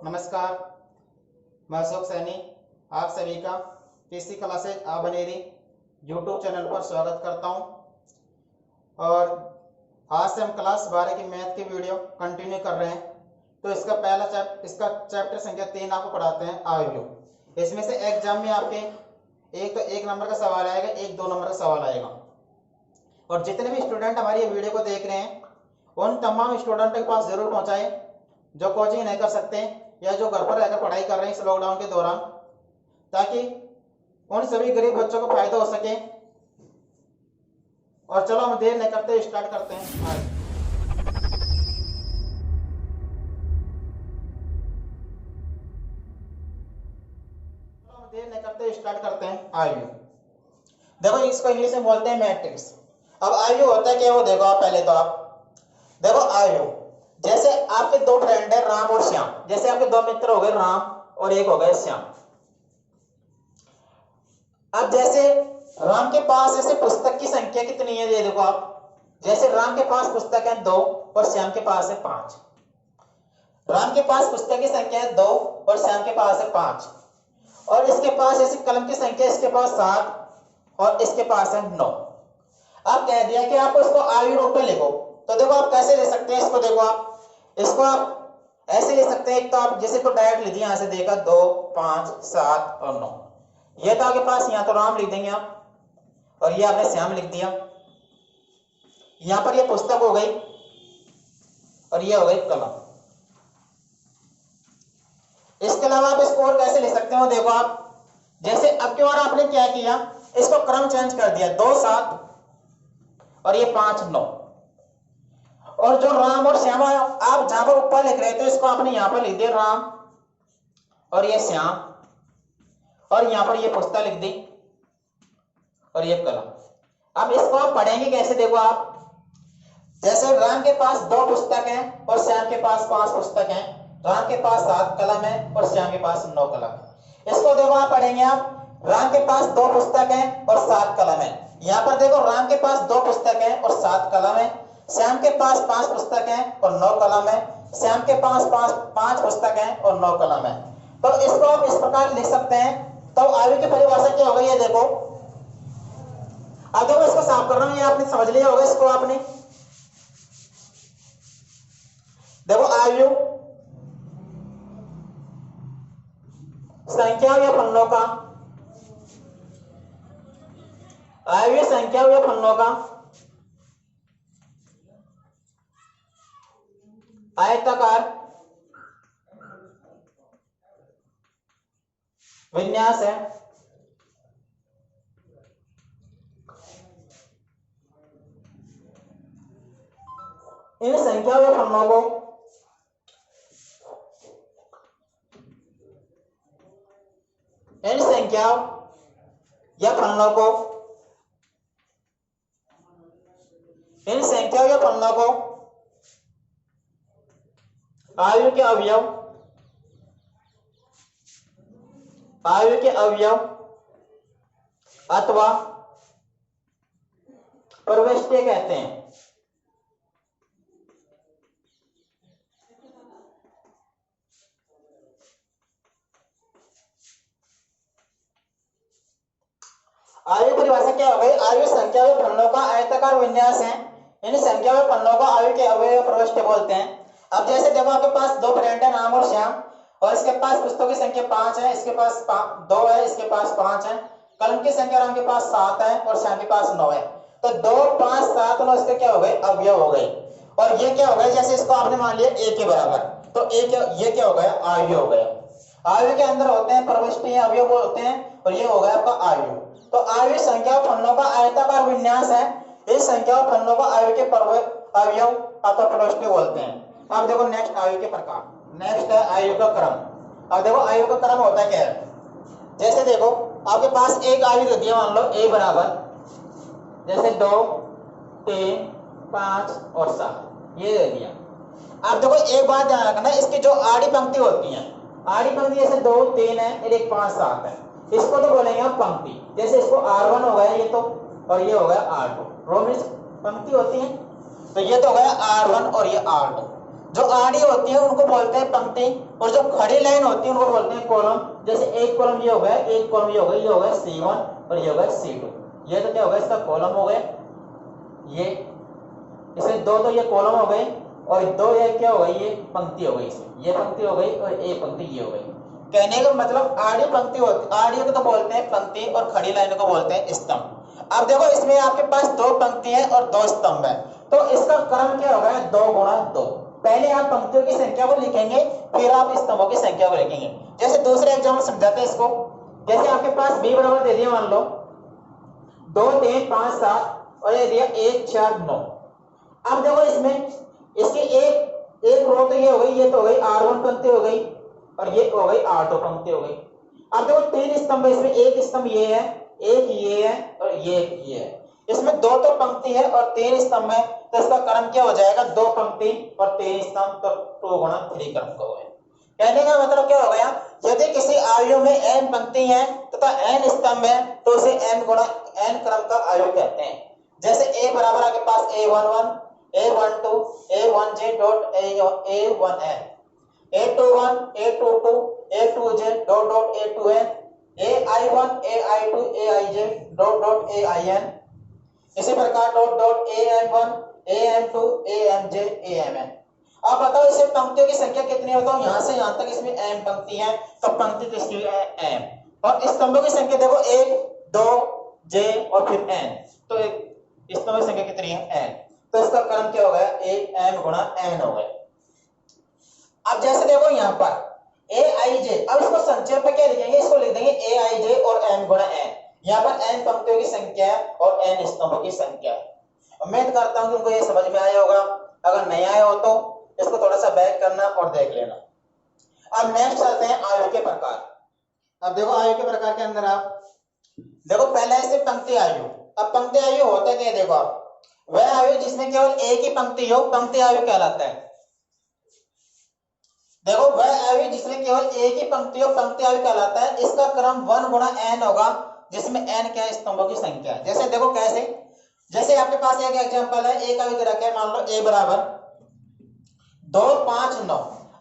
नमस्कार, मैं अशोक सैनी आप सभी का पीसी क्लासेज आबनेरी यूट्यूब चैनल पर स्वागत करता हूं। और आज से हम क्लास 12 की मैथ की वीडियो कंटिन्यू कर रहे हैं। तो इसका चैप्टर संख्या 3 आपको पढ़ाते हैं आयु। इसमें से एग्जाम में आपके एक नंबर का सवाल आएगा, एक 2 नंबर का सवाल आएगा। और जितने भी स्टूडेंट हमारी ये वीडियो को देख रहे हैं उन तमाम स्टूडेंट के पास जरूर पहुंचाएं जो कोचिंग नहीं कर सकते या जो घर पर रहकर पढ़ाई कर रहे हैं इस लॉकडाउन के दौरान, ताकि उन सभी गरीब बच्चों को फायदा हो सके। और चलो हम देर नहीं करते स्टार्ट करते हैं। आयु। देखो इसको इंग्लिश में बोलते हैं मैट्रिक्स। अब आयु होता है क्या वो देखो आप पहले तो आप देखो आयु, जैसे आपके दो फ्रेंड है राम और श्याम, जैसे आपके दो मित्र हो गए राम और एक हो गए श्याम। अब जैसे राम के पास ऐसे पुस्तक की संख्या कितनी है ये देखो आप, जैसे राम के पास पुस्तक है 2 और श्याम के पास है 5। राम के पास पुस्तक की संख्या है 2 और श्याम के पास है 5। और इसके पास ऐसी कलम की संख्या, इसके पास 7 और इसके पास है 9। आप कह दिया कि आप इसको आयु रूप में लिखो, तो देखो आप कैसे ले सकते हैं इसको। देखो इसको आप ऐसे ले सकते हैं, एक तो आप जैसे तो डायरेक्ट लिख दिया, यहां से देखा 2 5 7 और 9। ये तो आपके पास यहां तो राम लिख देंगे आप और ये आपने श्याम लिख दिया। यहां पर ये पुस्तक हो गई और ये हो गई कलम। इसके अलावा आप इसको और कैसे ले सकते हो, देखो आप जैसे अब की बार आपने क्या किया, इसको क्रम चेंज कर दिया, 2 7 और ये 5 9। और जो राम और श्याम आप जहां पर ऊपर लिख रहे थे इसको आपने यहां पर लिख दिया राम और ये श्याम, और यहां पर ये पुस्तक लिख दी और ये कलम। अब इसको आप पढ़ेंगे कैसे, देखो आप जैसे राम के पास 2 पुस्तक हैं और श्याम के पास 5 पुस्तक हैं, राम के पास 7 कलम है और श्याम के पास 9 कलम है। इसको देखो आप पढ़ेंगे आप, राम के पास 2 पुस्तक हैं और 7 कलम है। यहां पर देखो राम के पास 2 पुस्तक हैं और 7 कलम है, श्याम के पास 5 पुस्तक हैं और 9 कलम है, श्याम के पास 5 पुस्तक हैं और 9 कलम है। तो इसको आप इस प्रकार लिख सकते हैं। तो आयु की परिभाषा क्या हो गई, ये देखो। अब देखो इसको साफ कर रहा हूं, ये आपने समझ लिया होगा इसको आपने। देखो आयु संख्या या पन्नों का, आयु संख्या या पन्नों का आयताकार विन्यास है। इन संख्याओं या पन्नों को इन संख्याओं या पन्नों को इन संख्याओं या पन्नों को आयु के अवयव अथवा प्रविष्टि कहते हैं। आयु परिभाषा क्या हो गई, आयु संख्या व पन्नों का आयताकार विन्यास है। इन संख्या व पन्नों को आयु के अवयव प्रविष्टि बोलते हैं। अब जैसे देखो आपके पास 2 फ्रेंड है राम और श्याम, और इसके पास पुस्तकों की संख्या 5 है, इसके पास 2 है, इसके पास 5 है। कलम की संख्या राम के पास 7 है और श्याम के पास 9 है। तो 2 5 7 9 इसके क्या हो गए, अवयव हो गए। और ये क्या हो गया, जैसे इसको आपने मान लिया a के बराबर, तो ये क्या हो गया, आयु हो गया। आयु के अंदर होते हैं प्रविष्टि अवयव होते हैं, और ये हो गया आपका आयु। तो आयु संख्या पन्नों का आयताकार विन्यास है। इस संख्या पन्नों को आयु के अवयव अथवा प्रविष्टि बोलते हैं। अब देखो नेक्स्ट आयु के प्रकार, नेक्स्ट है आयु का क्रम। अब देखो आयु का क्रम होता क्या है, जैसे देखो आपके पास एक आयु दे दिया, मान लो a बराबर जैसे 2 3 5 और 7 ये दे दिया। अब देखो एक बात ध्यान रखना, इसकी जो आड़ी पंक्ति होती है, आड़ी पंक्ति जैसे 2 3 है और 1 5 7 है, इसको तो बोलेंगे आप पंक्ति। जैसे इसको R1 हो गया ये तो, और ये हो गया R2, रोमन पंक्ति होती है। तो ये तो हो गया R1 और ये R2। जो आड़ी होती है उनको बोलते हैं पंक्ति, और जो खड़ी लाइन होती है उनको बोलते हैं कॉलम। जैसे एक कॉलम ये हो गया, एक कॉलम ये हो गया, ये हो गया C1 और ये हो गया C2। ये तो क्या हो गया, इसका कॉलम हो गए, ये इसमें दो तो ये कॉलम हो गए, और दो ये क्या हो गई, ये पंक्ति हो गई, इसमें ये पंक्ति हो गई और एक पंक्ति ये हो गई। कहने का मतलब आड़ी पंक्ति होती, आड़ी को तो बोलते हैं पंक्ति और खड़ी लाइन को बोलते हैं स्तंभ। अब देखो इसमें आपके पास दो पंक्ति है और दो स्तंभ है, तो इसका क्रम क्या होगा, 2 गुणा 2। पहले आप पंक्तियों की संख्या को लिखेंगे, फिर आप स्तंभों की संख्या को लिखेंगे। जैसे दूसरे एग्जाम्पल समझाते हैं इसको। जैसे आपके पास b बराबर दे दिया, मान लो 2 3 5 7 और ये दिया 1 4 9। अब देखो इसमें इसकी एक रो तो ये हो गई, ये तो हो गई R1 पंक्ति हो गई, और ये हो गई R2 पंक्ति हो गई। अब देखो 3 स्तंभ है, इसमें एक स्तंभ ये है, एक ये है और ये है। इसमें 2 तो पंक्ति है और 3 स्तंभ है, तो इसका क्रम क्या हो जाएगा, 2 पंक्ति और 3 स्तंभ, तो 2 गुणा 3 क्रम का होगा। कहने का मतलब क्या हो गया, यदि किसी आयु में n पंक्ति है तथा n स्तंभ है तो उसे n गुणा n क्रम का आयु कहते हैं। जैसे a बराबर आपके पास a11 a12 a1j dot a1n, a21 a22 a2j dot dot a2n, ai1 ai2 aij dot dot ain, इसी प्रकार dot dot am1 am2 amj amn। अब बताओ इसे पंक्तियों की संख्या कितनी है, बताओ यहां से यहां तक इसमें m पंक्ति है, तो पंक्ति किसकी है m, और स्तंभों की संख्या देखो 1 2 j और फिर n, तो स्तंभों की संख्या कितनी है n, तो इसका क्रम क्या हो गया, 1 m गुणा n हो गया। अब जैसे देखो यहाँ पर aij, अब इसको संक्षेप में क्या लिखेंगे, इसको लिख देंगे aij और m गुणा n। यहाँ पर n पंक्तियों की संख्या है और n स्तंभों की संख्या है। उम्मीद करता हूँ कि उनको ये समझ में आया होगा। अगर नहीं आया हो तो इसको थोड़ा सा बैक करना और देख लेना। अब नेक्स्ट चलते हैं आयु के प्रकार। अब देखो आयु के प्रकार के अंदर आप देखो पहला है पंक्ति आयु। अब पंक्ति आयु होता क्या है, देखो आप, वह आयु जिसमें केवल एक ही पंक्ति हो, पंक्ति आयु कहलाता है। देखो वह आयु जिसमें केवल एक ही पंक्ति हो, पंक्ति आयु कहलाता है। इसका क्रम 1 गुणा n होगा, जिसमें n क्या है, स्तंभों की संख्या है। जैसे देखो कैसे, जैसे आपके पास एक एग्जांपल है, एक आयु दे रखा है, मान लो a बराबर 2 5 9।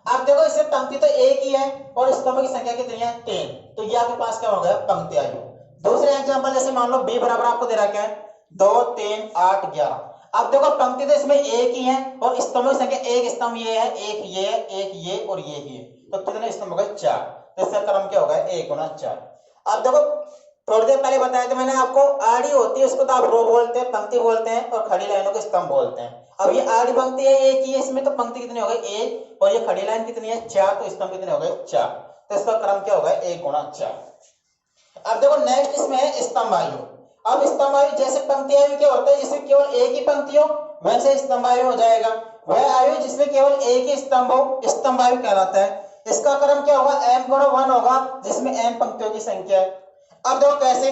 अब देखो इससे पंक्ति तो एक ही है और स्तंभों की संख्या कितनी है, 3, तो ये आपके पास क्या हो गया, पंक्ति आयु। दूसरे एग्जांपल जैसे मान लो b बराबर आपको दे रखा है 2 3 8 11। अब देखो पंक्ति तो इसमें एक ही है और स्तंभों की संख्या, एक स्तंभ ये है, एक ये, एक ये और ये ही है, तो कितने स्तंभ हो गए, 4। तो इसका क्रम क्या होगा, 1 गुणा 4। अब देखो थोड़ी देर पहले बताया था मैंने आपको, आड़ी होती है उसको तो आप रो बोलते हैं, पंक्ति बोलते हैं, और खड़ी लाइनों को स्तंभ बोलते हैं। अब ये आड़ी पंक्ति है, एक ही है, इसमें तो पंक्ति कितनी हो गई, 1, और ये खड़ी लाइन कितनी है, 4, तो स्तंभ कितने हो गए, 4। तो इसका क्रम क्या होगा, 1 गुणा 4। अब देखो नेक्स्ट इसमें है स्तंभ आयु। अब स्तंभ आयु जैसे पंक्ति आयु क्या होता है, जिसमें केवल एक ही पंक्ति हो, वैसे स्तंभ आयु हो जाएगा। वह आयु जिसमें केवल एक ही स्तंभ हो, स्तंभ आयु कहलाता है। इसका क्रम क्या होगा, m गुणा 1 होगा, जिसमें m पंक्तियों की संख्या है। अब देखो कैसे,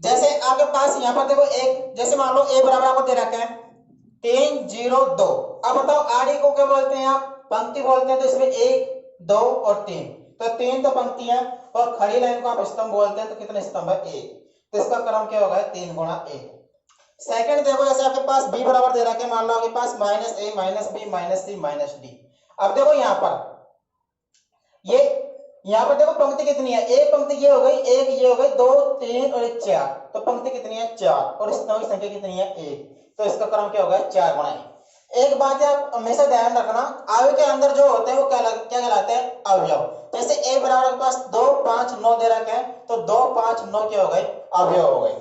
जैसे आपके पास यहाँ पर देखो एक, जैसे मान लो a बराबर आपको दे रखा है 3 0 2। अब बताओ आड़ी को क्या बोलते हैं आप, पंक्ति बोलते हैं, तो इसमें 1 2 और 3, तो 3 तो पंक्ति है, और खड़ी लाइन को आप स्तंभ बोलते हैं, तो कितने स्तंभ है, 1। तो इसका क्रम क्या होगा, 3 गुणा 1। सेकंड देखो, जैसे आपके पास b बराबर दे रखा है, मान लो आपके पास -a -b -c -d। अब देखो यहाँ पर ये, यहाँ पर देखो पंक्ति कितनी है, एक पंक्ति ये हो गई, एक ये हो गई, 2 3 और 4, तो पंक्ति कितनी है, 4, और स्तंभ की संख्या कितनी है, 1। तो इसका क्रम क्या होगा, 4 गुणा 1। एक बात आप हमेशा ध्यान रखना, आयु के अंदर जो होते हैं वो क्या कहलाते हैं, अवयव। जैसे a बराबर के पास 2 5 9 दे रखे हैं, तो 2 5 9 क्या हो गए, अवयव हो गए।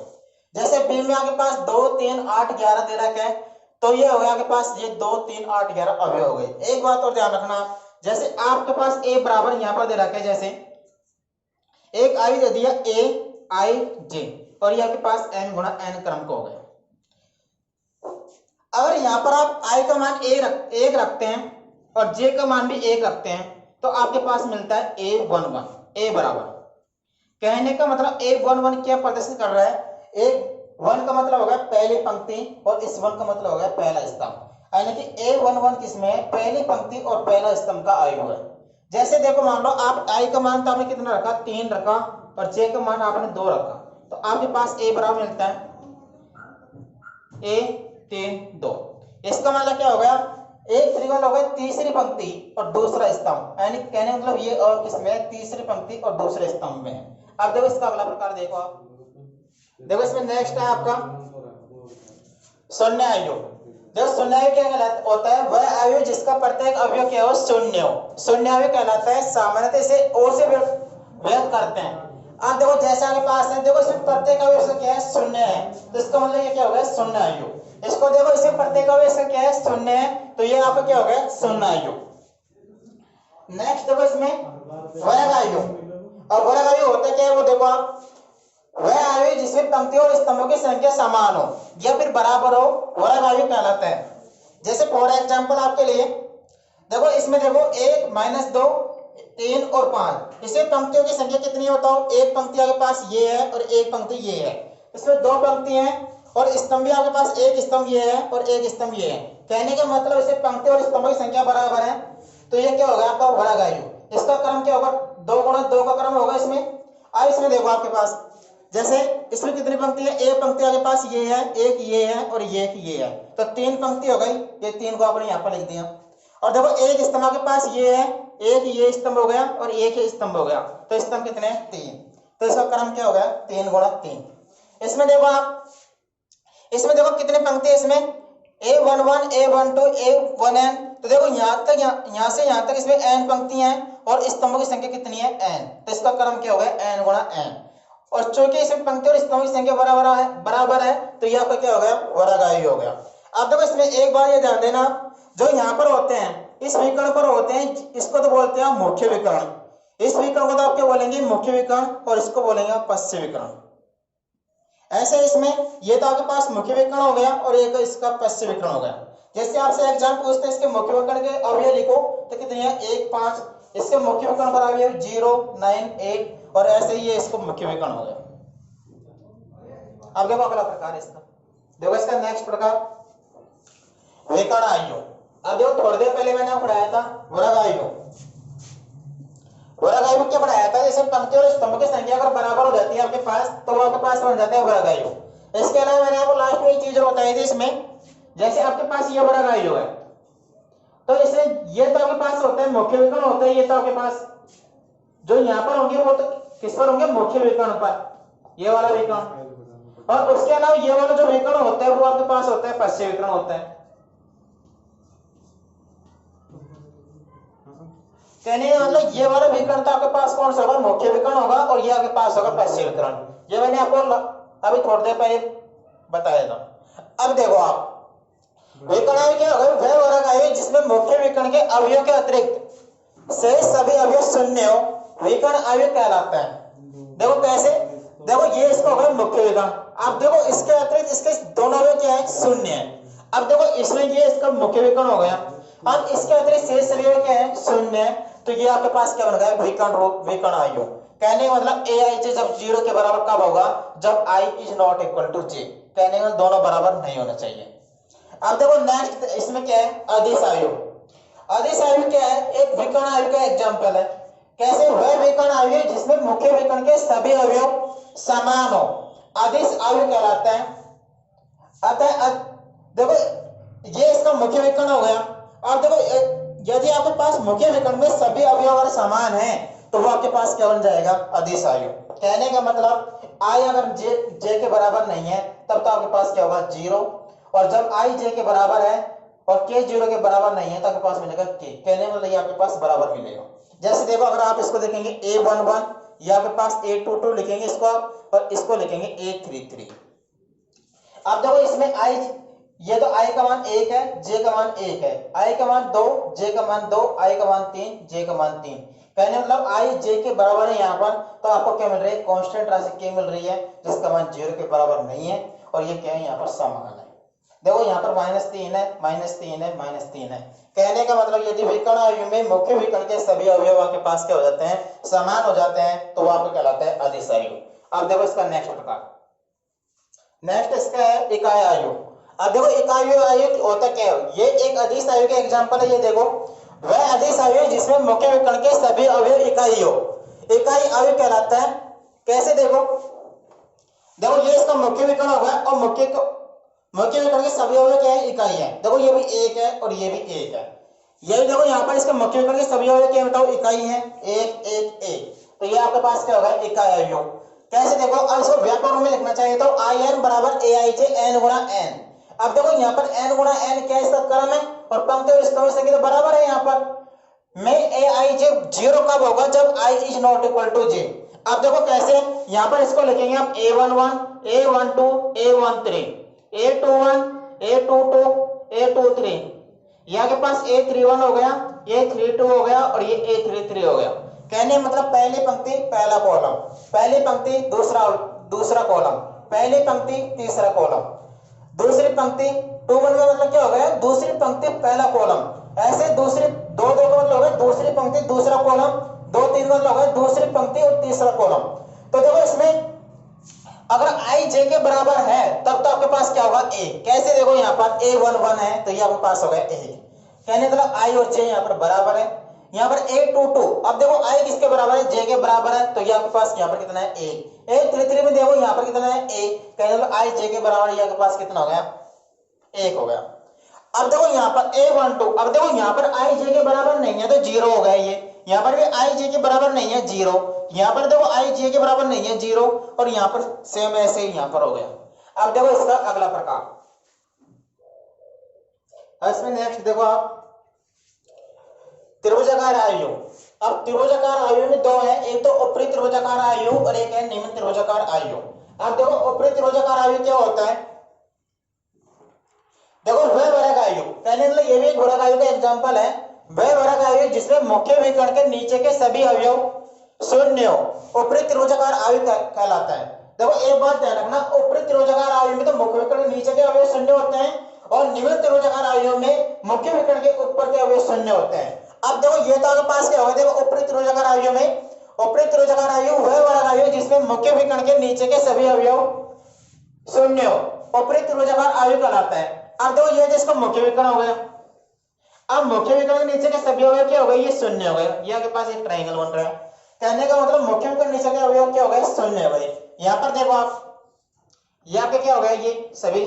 जैसे b में आपके पास 2 3 8 11 दे रखे हैं, तो ये हो गया आपके पास ये 2 3 8 11 अवयव हो गए। एक बात और ध्यान रखना, जैसे आपके पास a बराबर यहाँ पर दे रखा है, जैसे एक आयु दे दिया a i j, और ये आपके पास m गुणा n क्रम का हो गया। अगर यहाँ पर आप i का मान 1 रखते हैं और j का मान भी 1 रखते हैं, तो आपके पास मिलता है a11। a बराबर, कहने का मतलब a11 क्या प्रदर्शित कर रहा है, a1 का मतलब होगा पहली पंक्ति और इस 1 का मतलब होगा पहला स्तंभ, यानी कि a11 किसमें है, पहली पंक्ति और पहला स्तंभ का आयु है। जैसे देखो मान लो आप i का मान तो आपने कितना रखा, 3 रखा, और j का मान आपने 2 रखा, तो आपके पास a बराबर मिलता है a 3 2। इसका मतलब क्या हो गया, एक त्रिकोण हो गया तीसरी पंक्ति और दूसरा स्तंभ, यानी कहने मतलब ये और किसमें, तीसरी पंक्ति और दूसरे स्तंभ में है। अब देखो इसका अगला प्रकार देखो आप, देखो इसमें नेक्स्ट है आपका शून्य आयु। देखो शून्य आयु क्या कहलाता होता है, वह आयु जिसका प्रत्येक अवयव क्या हो, शून्य हो, शून्य आयु कहलाता है। सामान्यतः इसे ओ से व्यक्त करते हैं। अब देखो जैसे आपके पास है, देखो इसमें प्रत्येक अवयव से क्या है, शून्य है, तो इसका मतलब ये क्या हो गया, शून्य आयु। इसको देखो इसमें प्रत्येक अवयव से क्या है, शून्य है, तो ये आपका क्या हो गया, शून्य आयु। नेक्स्ट देखो इसमें वर्ग आयु। और वर्ग आयु होता क्या है वो देखो आप, वह आयु जिसमें पंक्तियों और स्तंभों की संख्या समान हो या फिर बराबर हो, वर्ग आयु कहलाता है। जैसे फॉर एग्जांपल आपके लिए देखो इसमें देखो 1 - 2 3 और 5, इसमें पंक्तियों की संख्या कितनी है बताओ, एक पंक्ति आपके पास ये है और एक पंक्ति ये है, इसमें दो पंक्ति हैं और स्तंभ भी आपके पास, एक स्तंभ ये है और एक स्तंभ ये है। कहने का मतलब इसे पंक्ति और स्तंभों की संख्या बराबर है, तो ये क्या होगा आपका वर्ग आयु। इसका क्रम क्या होगा, 2 × 2 का क्रम होगा इसमें। अब इसमें देखो आपके पास जैसे इसमें कितनी पंक्ति है, एक पंक्ति आपके पास ये है, एक ये है और ये है, तो 3 पंक्ति हो गई, ये 3 को आपने यहाँ पर लिख दिया। और देखो एक स्तंभ आपके पास ये है, एक ये स्तंभ हो गया और एक ये स्तंभ हो गया, तो स्तंभ कितने हैं, 3, तो इसका क्रम क्या हो गया, 3 × 3। इसमें देखो आप, इसमें देखो कितने पंक्ति है इसमें, A11 A12 A1n, तो देखो यहाँ से यहाँ तक इसमें n पंक्तियां हैं और स्तंभों की संख्या कितनी है, n, तो इसका क्रम क्या हो गया, n × n। और चूंकि इसमें पंक्ति और स्तंभों की संख्या बराबर है, तो ये आपका क्या हो गया, वर्ग आयु हो गया। अब देखो इसमें एक बार ये ध्यान देना, जो यहाँ पर होते हैं, इस विकर्ण पर होते हैं, इसको तो बोलते हैं मुख्य विकर्ण, इस विकर्ण को तो आप क्या बोलेंगे, मुख्य विकर्ण, और इसको बोलेंगे पश्च विकर्ण। ऐसे इसमें ये तो आपके पास मुख्य विकर्ण हो गया और एक इसका पश्च विकर्ण हो गया। जैसे आपसे एग्जाम पूछते हैं इसके मुख्य विकर्ण के अवयव लिखो, तो कितने हैं, 1 5, इसके मुख्य विकर्ण पर अवयव 0 9 8, और ऐसे ही ये इसको मुख्य विकर्ण हो गया। अब देखो अगला प्रकार इसका, देखो इसका नेक्स्ट प्रकार विकर्ण आयु। अब देखो थोड़ी देर पहले मैंने पढ़ाया था वर्ग आयु। वर्ग आयु क्या पढ़ाया था, जैसे पंक्ति और स्तंभ की संख्या अगर बराबर हो जाती है आपके पास, तो वो आपके पास बन जाता है वर्ग आयु। इसके अलावा मैंने आपको लास्ट में एक चीज बताई थी इसमें, जैसे आपके पास ये वर्ग आयु है, तो इसे ये तो आपके पास होता है मुख्य विकर्ण होता है, ये तो आपके पास जो यहाँ पर होंगे वो तो किस पर होंगे, मुख्य विकर्ण पर, ये वाला विकर्ण। और उसके अलावा ये वाला जो विकर्ण होता है वो आपके पास होता है पश्च विकर्ण होता है। कहने का मतलब ये वाला विकर्ण तो आपके पास कौन सा होगा, मुख्य विकर्ण होगा, और ये आपके पास होगा पश्च विकर्ण। ये मैंने आपको अभी थोड़ी देर पहले बताया था। अब देखो आप विकर्ण आयु क्या होगा, वह वर्ग आयु जिसमें मुख्य विकर्ण के अवयव के अतिरिक्त से सभी अवयव शून्य हो, विकर्ण आयु कहलाता है। देखो कैसे, देखो ये इसका होगा मुख्य विकर्ण, अब देखो इसके अतिरिक्त इसके दोनों अवयव क्या है, शून्य है। अब देखो इसमें ये इसका मुख्य विकर्ण हो गया, अब इसके अतिरिक्त शेष अवयव क्या है, शून्य है, तो ये आपके पास क्या बन गया, विकर्ण रूप विकर्ण आयु। कहने का मतलब aij जब 0 के बराबर कब होगा, जब i ≠ j। कहने का दोनों बराबर नहीं होना चाहिए। अब देखो नेक्स्ट इसमें क्या है, अदिश आयु। अदिश आयु क्या है, एक विकर्ण आयु का एग्जांपल है। कैसे, वह विकर्ण आयु जिसमें मुख्य विकर्ण के सभी अवयव समान हो, अदिश आयु कहलाता है। अतः देखो ये इसका मुख्य विकर्ण हो गया। और देखो यदि आपके पास मुख्य विकर्ण में सभी अवयव अगर समान हैं, तो वो आपके पास क्या बन जाएगा, अदिश आयु। कहने का मतलब i अगर j के बराबर नहीं है, तब तो आपके पास क्या होगा, 0, और जब i j के बराबर है और k 0 के बराबर नहीं है, तो आपके पास मिलेगा k। कहने का मतलब ये आपके पास बराबर मिलेगा। जैसे देखो अगर आप इसको देखेंगे A11, ये आपके पास A22 लिखेंगे इसको आप, और इसको लिखेंगे A33। अब देखो इसमें i, ये तो i का मान 1 है, j का मान 1 है, i का मान 2, j का मान 2, i का मान 3, j का मान 3। कहने मतलब i j के बराबर है यहाँ पर, तो आपको क्या मिल रही है, कांस्टेंट राशि k मिल रही है, जिसका मान 0 के बराबर नहीं है, और ये क्या है, यहाँ पर समान है। देखो यहाँ पर -3 है, -3 है, -3 है। कहने का मतलब यदि विकर्ण आयु में मुख्य विकर्ण के सभी अवयव आपके पास क्या हो जाते हैं, समान हो जाते हैं, तो वो आपको कहलाता है अदिश आयु। अब देखो इसका नेक्स्ट प्रकार, नेक्स्ट इसका है इकाई आयु। अब देखो इकाई आयु होता क्या है, ये एक अदिश आयु के एग्जांपल है। ये देखो वह अदिश आयु जिसमें मुख्य विकर्ण के सभी अवयव इकाई हो, इकाई आयु कहलाता है। कैसे, देखो ये इसका मुख्य विकर्ण होगा, और मुख्य विकर्ण के सभी अवयव क्या है, इकाई है। देखो ये भी एक है और ये भी एक है, ये देखो यहाँ पर इसके मुख्य विकर्ण के सभी अवयव क्या बताओ, इकाई है, एक एक एक, तो ये आपके पास क्या होगा, इकाई अवयव। कैसे देखो, अब इसको व्यापक रूप में लिखना चाहिए तो आई एन बराबर ए आई जे एन गुणा एन। अब देखो यहाँ पर एन गुणा एन क्या है, इसका क्रम है, और पंक्ति और स्तंभ संख्या तो बराबर है। यहाँ पर में ए आई जे जीरो कब होगा, जब I is not equal to जे। अब देखो कैसे, यहाँ पर इसको लिखेंगे हम A11 A12 A13 A21 A22 A23, यहाँ के पास A31 हो गया, A32 हो गया और ये A33 हो गया। कहने मतलब पहली पंक्ति पहला कॉलम, पहली पंक्ति दूसरा कॉलम, पहली पंक्ति तीसरा कॉलम, दूसरी पंक्ति 2 1 का मतलब क्या हो गया, दूसरी पंक्ति पहला कॉलम, ऐसे दूसरी 2 2 का मतलब हो गया दूसरी पंक्ति दूसरा कॉलम, 2 3 का मतलब हो गया दूसरी पंक्ति और तीसरा कॉलम। तो देखो इसमें अगर आई जे के बराबर है तब तो आपके पास क्या होगा, ए। कैसे देखो यहाँ पर A11 है तो ये आपके पास हो गया ए, कहने मतलब आई और जे यहाँ पर बराबर है। यहाँ पर A22, अब देखो आई किसके बराबर है, जे के बराबर है, तो ये आपके पास यहाँ पर कितना है, ए। A33 में देखो यहाँ पर कितना है, ए, कहने मतलब आई जे के बराबर, ये आपके पास कितना हो गया, 1 हो गया। अब देखो यहाँ पर A12, अब देखो यहाँ पर आई जे के बराबर नहीं है तो 0 हो गया ये, यहाँ पर भी आई जे के बराबर नहीं है 0, यहाँ पर देखो आई जे के बराबर नहीं है 0, और यहाँ पर सेम ऐसे ही यहाँ पर हो गया। अब देखो इसका अगला प्रकार, इसमें नेक्स्ट देखो आप त्रिभुजाकार आयु। अब त्रिभुजाकार आयु में 2 है, एक तो ऊपरी त्रिभुजाकार आयु और एक है निम्न त्रिभुजाकार आयु। अब देखो ऊपरी त्रिभुजाकार आयु क्या होता है, देखो वह वर्ग आयु, कहने मतलब ये भी एक वर्ग आयु का एग्जांपल है, वह वर्ग आयु जिसमें मुख्य विकर्ण के नीचे के सभी अवयव शून्य हो, ऊपरी त्रिभुजाकार आयु कहलाता है। देखो एक बात ध्यान रखना, ऊपरी त्रिभुजाकार आयु में तो मुख्य विकर्ण के नीचे के अवयव शून्य होते हैं, और निम्न त्रिभुजाकार आयु में मुख्य विकर्ण के ऊपर के अवयव शून्य होते हैं। अब देखो ये तो आपके पास क्या होगा, देखो ऊपरी त्रिभुजाकार आयु में, ऊपरी त्रिभुजाकार आयु वह वर्ग आयु जिसमें मुख्य विकर्ण के नीचे के सभी अवयव शून्य हो, ऊपरी त्रिभुजाकार आयु कहलाता है। अब देखो ये जिसका मुख्य विकर्ण हो गया, अब मुख्य विकर्ण के नीचे के सभी अवयव क्या हो गए, ये शून्य हो गए, ये आपके पास एक ट्रायंगल बन रहा है, कहने का मतलब मुख्य विकर्ण नीचे के अवयव क्या हो गए, शून्य हो गए। यहाँ पर देखो आप, ये आपके क्या हो गया, ये सभी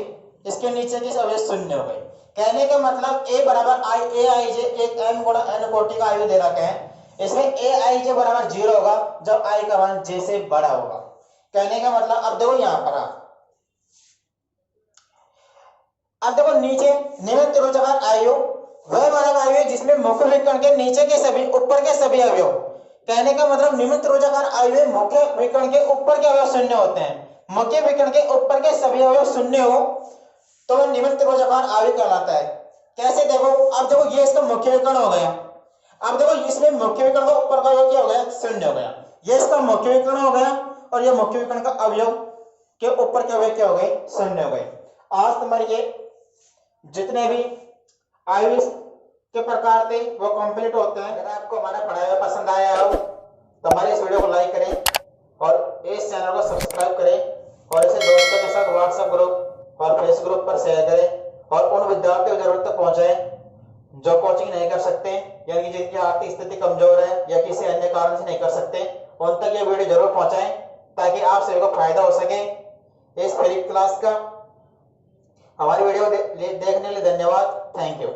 इसके नीचे के अवयव शून्य हो गए। कहने का मतलब ए बराबर आई ए आई जे एक एन गुणा एन कोटि का आयु दे रखे हैं, इसमें ए आई जे बराबर 0 होगा जब आई का मान जे से बड़ा होगा। कहने का मतलब अब देखो यहाँ पर अब देखो नीचे निम्न त्रिभुजाकार आयु वह वर्ग आयु जिसमें मुख्य विकर्ण के नीचे के सभी ऊपर के सभी अवयव, कहने का मतलब निम्न त्रिभुजाकार आयु में मुख्य विकर्ण के ऊपर के अवयव शून्य होते हैं, मुख्य विकर्ण के ऊपर के सभी अवयव शून्य हो तो वह निम्न त्रिभुजाकार आयु कहलाता है। कैसे देखो, अब देखो ये इसका मुख्य विकर्ण हो गया, अब देखो इसमें मुख्य विकर्ण का ऊपर का अवयव क्या हो गया, शून्य हो गया, ये इसका मुख्य विकर्ण हो गया, और ये मुख्य विकर्ण का अवयव के ऊपर के अवयव क्या हो गए, शून्य हो गए। आज तुम्हारे ये जितने भी आयु के प्रकार थे वो कंप्लीट होते हैं। अगर आपको हमारा पढ़ाया हुआ पसंद आया हो तो हमारे इस वीडियो को लाइक करें और इस चैनल को सब्सक्राइब करें और इसे दोस्तों के साथ व्हाट्सएप ग्रुप और फेसबुक ग्रुप पर शेयर करें और उन विद्यार्थियों की जरूरत तक पहुंचाएं जो कोचिंग नहीं कर सकते, यानी कि जिनकी आर्थिक स्थिति कमजोर है या किसी अन्य कारण से नहीं कर सकते, उन तक ये वीडियो जरूर पहुंचाएं ताकि आप सभी को फायदा हो सके इस फ्री क्लास का। हमारी वीडियो देखने के लिए धन्यवाद, थैंक यू।